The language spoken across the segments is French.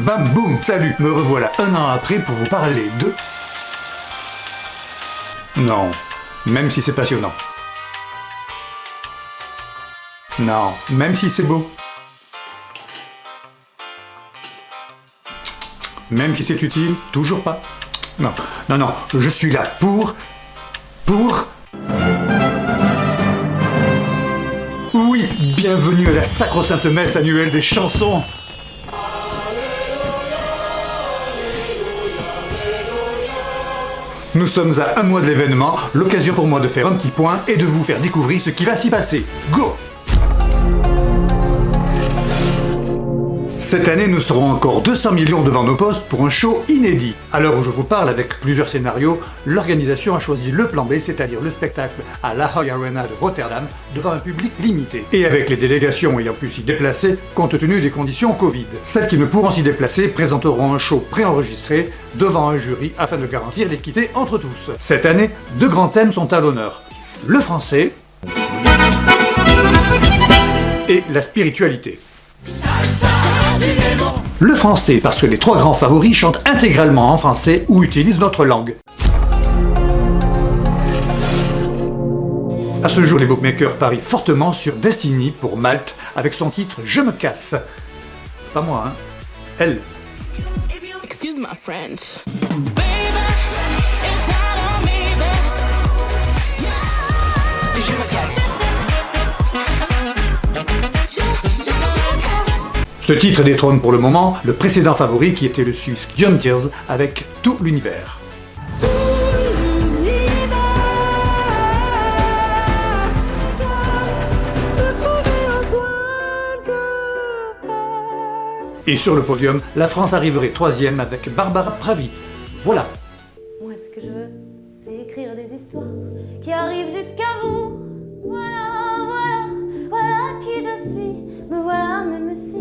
bam boum, salut, me revoilà un an après pour vous parler de... Non, même si c'est passionnant. Non, même si c'est beau. Même si c'est utile, toujours pas. Non, non, non, je suis là pour... Oui, bienvenue à la sacro-sainte messe annuelle des chansons. Nous sommes à un mois de l'événement, l'occasion pour moi de faire un petit point et de vous faire découvrir ce qui va s'y passer. Go! Cette année, nous serons encore 200 millions devant nos postes pour un show inédit. À l'heure où je vous parle, avec plusieurs scénarios, l'organisation a choisi le plan B, c'est-à-dire le spectacle à l'Ahoy Arena de Rotterdam, devant un public limité. Et avec les délégations ayant pu s'y déplacer, compte tenu des conditions Covid. Celles qui ne pourront s'y déplacer présenteront un show préenregistré devant un jury afin de garantir l'équité entre tous. Cette année, deux grands thèmes sont à l'honneur. Le français et la spiritualité. Le français, parce que les trois grands favoris chantent intégralement en français ou utilisent notre langue. À ce jour, les bookmakers parient fortement sur Destiny pour Malte avec son titre Je me casse. Pas moi, hein. Elle. Excuse my French. Je me casse. Ce titre détrône pour le moment le précédent favori qui était le Suisse Jon Tears avec Tout l'univers. Et sur le podium, la France arriverait troisième avec Barbara Pravi. Voilà. Moi, ce que je veux, c'est écrire des histoires qui arrivent jusqu'à vous. Voilà qui je suis. Me voilà, même si,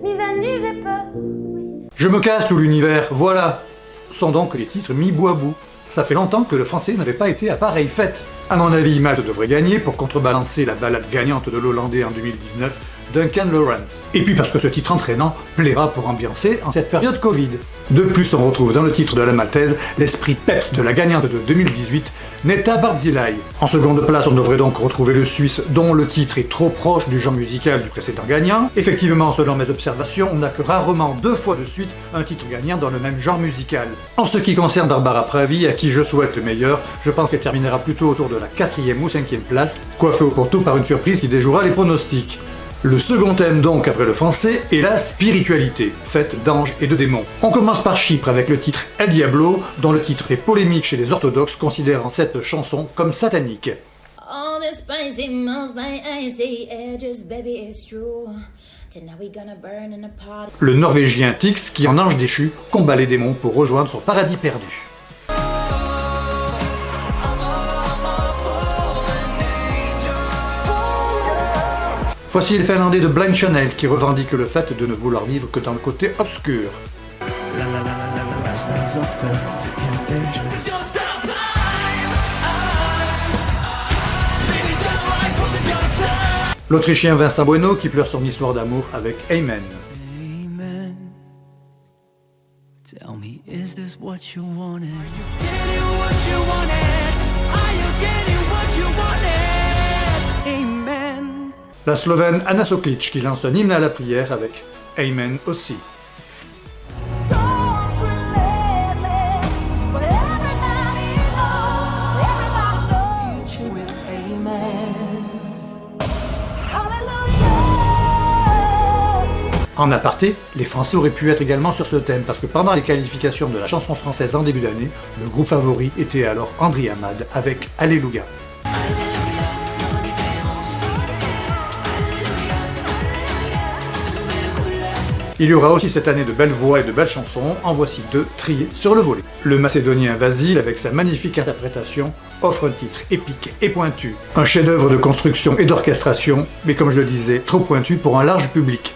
mise à nu, j'ai peur. Oui. Je me casse tout l'univers, voilà. Sont donc les titres mis bout à bout. Ça fait longtemps que le français n'avait pas été à pareille fête. À mon avis, Malte devrait gagner pour contrebalancer la balade gagnante de l'Hollandais en 2019, Duncan Lawrence. Et puis parce que ce titre entraînant plaira pour ambiancer en cette période Covid. De plus, on retrouve dans le titre de la Maltaise l'esprit peps de la gagnante de 2018, Netta Barzilai. En seconde place, on devrait donc retrouver le Suisse dont le titre est trop proche du genre musical du précédent gagnant. Effectivement, selon mes observations, on n'a que rarement deux fois de suite un titre gagnant dans le même genre musical. En ce qui concerne Barbara Pravi, à qui je souhaite le meilleur, je pense qu'elle terminera plutôt autour de la 4e ou 5e place, coiffée au pourtour par une surprise qui déjouera les pronostics. Le second thème donc après le français est la spiritualité, faite d'anges et de démons. On commence par Chypre avec le titre El Diablo, dont le titre fait polémique chez les orthodoxes considérant cette chanson comme satanique. Le norvégien Tix, qui en ange déchu, combat les démons pour rejoindre son paradis perdu. Voici le finlandais de Blind Channel qui revendique le fait de ne vouloir vivre que dans le côté obscur. L'Autrichien Vincent Bueno qui pleure son histoire d'amour avec Amen. Amen. Tell me, is this what you wanted? Amen. La Slovène Anna Soklic qui lance un hymne à la prière avec Amen aussi. En aparté, les Français auraient pu être également sur ce thème parce que pendant les qualifications de la chanson française en début d'année, le groupe favori était alors André Hamad avec Alléluia. Il y aura aussi cette année de belles voix et de belles chansons, en voici deux triées sur le volet. Le Macédonien Vasil, avec sa magnifique interprétation, offre un titre épique et pointu. Un chef-d'œuvre de construction et d'orchestration, mais comme je le disais, trop pointu pour un large public.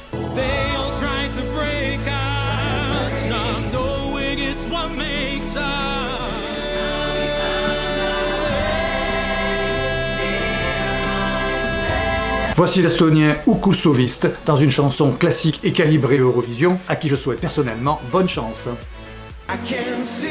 Voici l'Estonien Uku Suviste dans une chanson classique et calibrée Eurovision, à qui je souhaite personnellement bonne chance. I can see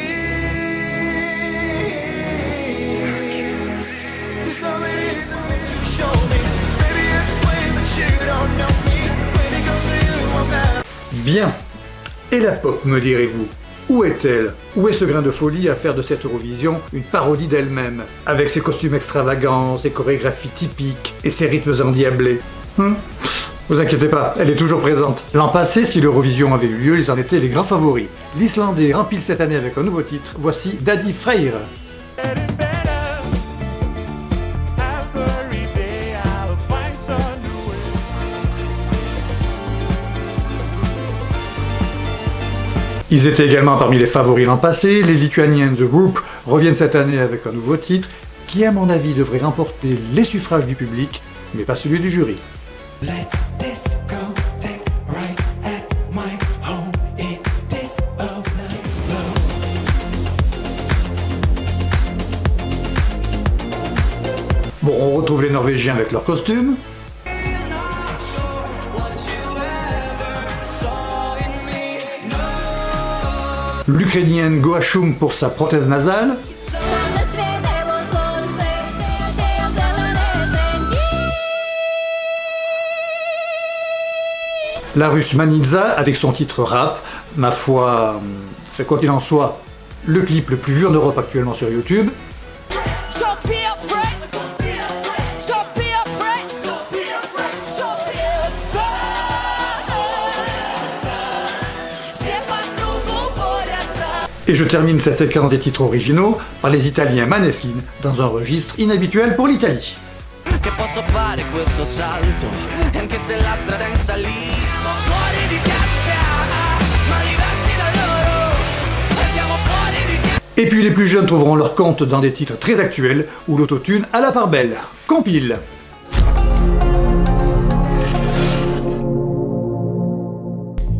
this love it isn't meant to show me. Maybe explain that you don't know me. When it comes to you, I'm mad. Bien. Et la pop, me direz-vous? Où est-elle? Où est ce grain de folie à faire de cette Eurovision une parodie d'elle-même, avec ses costumes extravagants, ses chorégraphies typiques et ses rythmes endiablés? Vous inquiétez pas, elle est toujours présente. L'an passé, si l'Eurovision avait eu lieu, ils en étaient les grands favoris. L'Islandais rempile cette année avec un nouveau titre, voici Daddy Freyr. Ils étaient également parmi les favoris l'an passé, les Lituaniens The Group reviennent cette année avec un nouveau titre, qui à mon avis devrait remporter les suffrages du public, mais pas celui du jury. Let's discotheque right at my home. It is all night long. Bon, on retrouve les Norvégiens avec leurs costumes. L'Ukrainienne Goachum pour sa prothèse nasale. La Russe Manitza avec son titre rap, ma foi, fait quoi qu'il en soit, le clip le plus vu en Europe actuellement sur YouTube. Et je termine cette séquence des titres originaux par les Italiens Maneskin dans un registre inhabituel pour l'Italie. Che posso fare questo salto, anche se la strada è in salita. Siamo fuori di testa, ma diversi da loro. Siamo fuori di testa. Et puis les plus jeunes trouveront leur compte dans des titres très actuels où l'autotune a la part belle. Compile.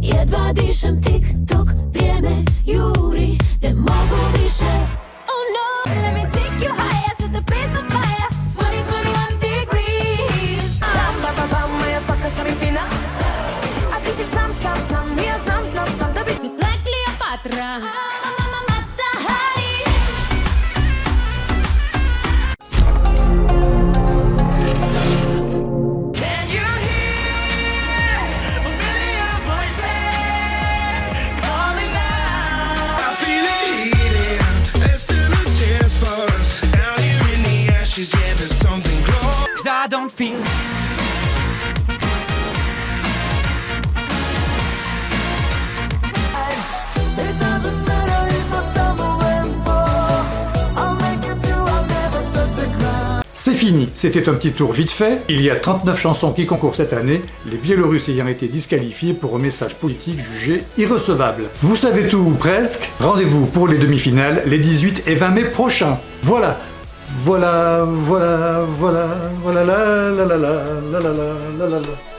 Jedva dišem, tik-tok, vrijeme juri, ne mogu više. Oh no, let me take you higher, set the pace on fire. 2021 degrees. Moja słodka Sarifina. A ty si sam, ja znam da bi... Just like Cleopatra. Mata Hari. Can you hear a million voices calling out? I feel it heating. There's still a chance for us. Down here in the ashes, yeah, there's something glorious. 'Cause I don't feel. It doesn't matter if I stumble and fall. I'll make it through, I'll never touch the ground. C'est fini, c'était un petit tour vite fait. Il y a 39 chansons qui concourent cette année, les Biélorusses ayant été disqualifiés pour un message politique jugé irrecevable. Vous savez tout, ou presque. Rendez-vous pour les demi-finales les 18 et 20 mai prochains. Voilà, la la la la la la la la la la la.